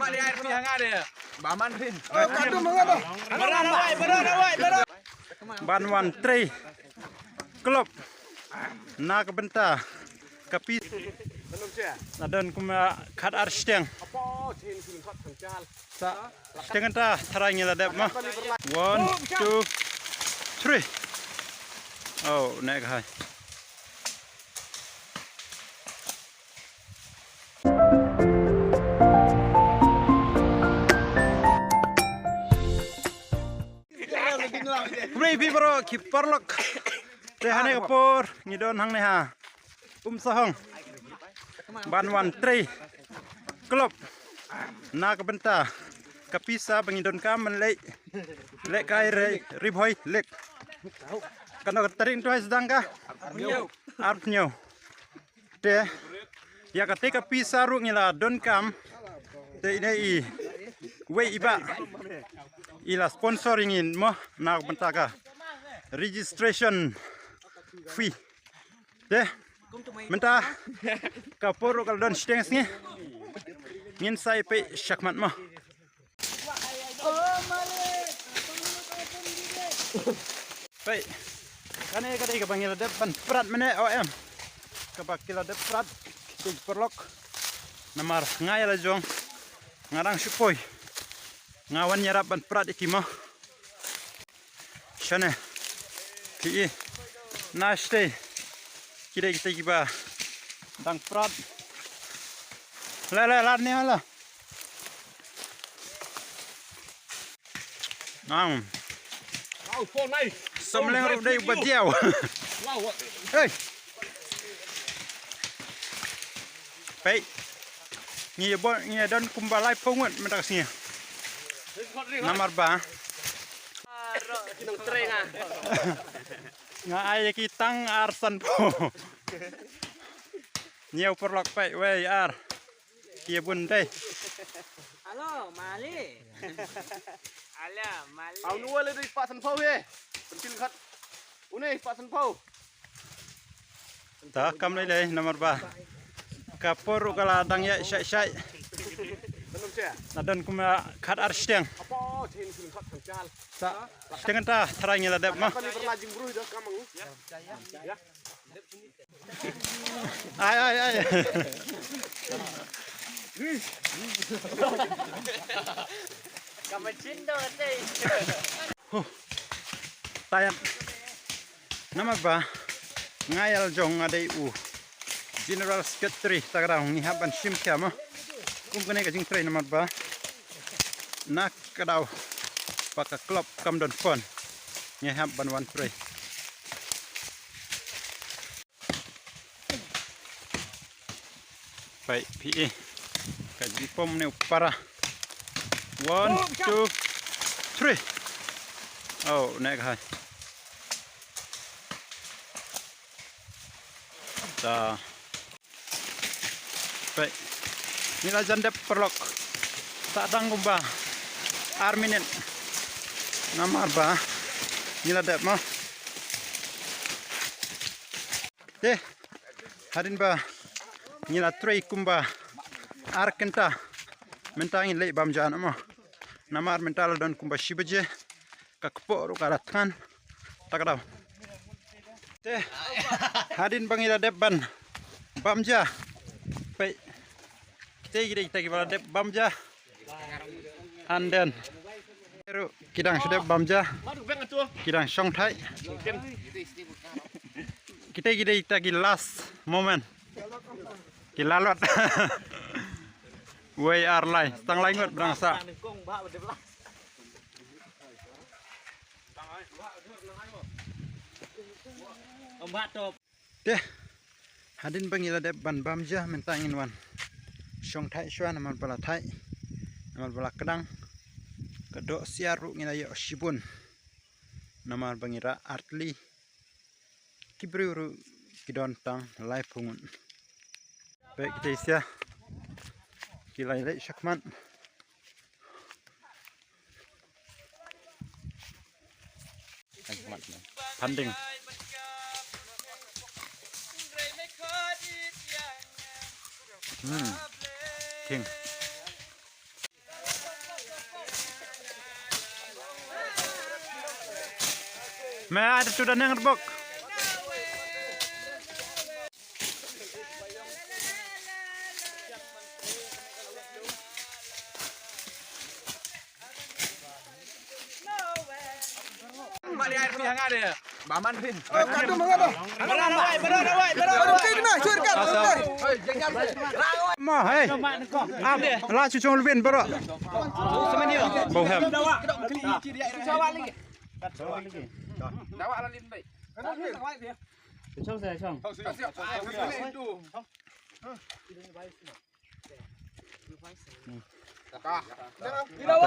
mak dia air putih hangat dia. Baman pin. Kadu mengapa? Berat. Banwan 3 klub nak benta kapi nadon kuma khat ar steng sa steng ta tharang la dep ma 1 2 3 oh nek hai Brave bro keeper lock Rehane kapur ngidon hang neha sahong Banwan 3 klub nak benta kapisa bangidon kam lek kai ribhoi lek kano taring tu sedang ka arpnyo te ya ketika kapisa ru ngila don kam te ini we iba ila sponsoringin mo nak benta ka registration fee deh menta kapur kal don steng ni ngin sai pe syakmat mah pe kane kadai ka bangil de ban prat mene om ka bakil de prat tej perlok namar ngai la jong ngarang supoi ngawan nyarap ban prat ikimah shane ki naste kira kita kiba dang prat la ni hala nang Wow, phone này. somleng ru dei badiau Wow. hey pe ngi don kumbalai pongut mentak sini nomor ba Kinong treng ah. nga ay kitang arsan po nhiều perlok pe we ar kia bun đây Halo, Mali. Ala, Mali. Au nuôi lên đi Pak San Phau he. Pentil khat. Uni Pak San Phau. ta kam đây nomor ba kapur kala dang ya syai Belum sia. nadon kuma khat ar steng Apa chin film khat kancal. sa steng ta tharang la dep mah Kali berlajing bruh dah kamang. Ya. ai Kamacin do teh. tayat nomor ba ngayal jong adai general secretary tagrang ni haban sim kama kene ka jing train nomor ba nak kadau paka klub kamdon fon ni haban wan train baik PA kaji pom ne para 1 2 3 oh nek hai ta baik nila jandep perlok tak dang kumba arminen namar ba nila dep mah deh harin ba nila trei kumba arkenta mentangin lei bamjan mo namar mental don kumba shibaje kakpo karatkan takdaw te hadin bangila debban bamja pe te kita kibala deb bamja anden ru kidang sudah bamja kidang song thai kita last moment kilalot we are lai tang lai ngot bangsa deh hadin bangila deb ban bamja mentangin wan song thai shwan amal bala thai amal bala kadang kedok siaru ngila yo shibun namar bangira artli kibriuru kidon tang lai pungun baik kita kilai lai syakman panding king Ma ada sudah nang rebok. Mari air pihang ada. Baman pin. Kadu mangapa? Ma hey. La chu chong luen bro. Bau heb. Dawa lalin baik. Trong xe trong. Kau.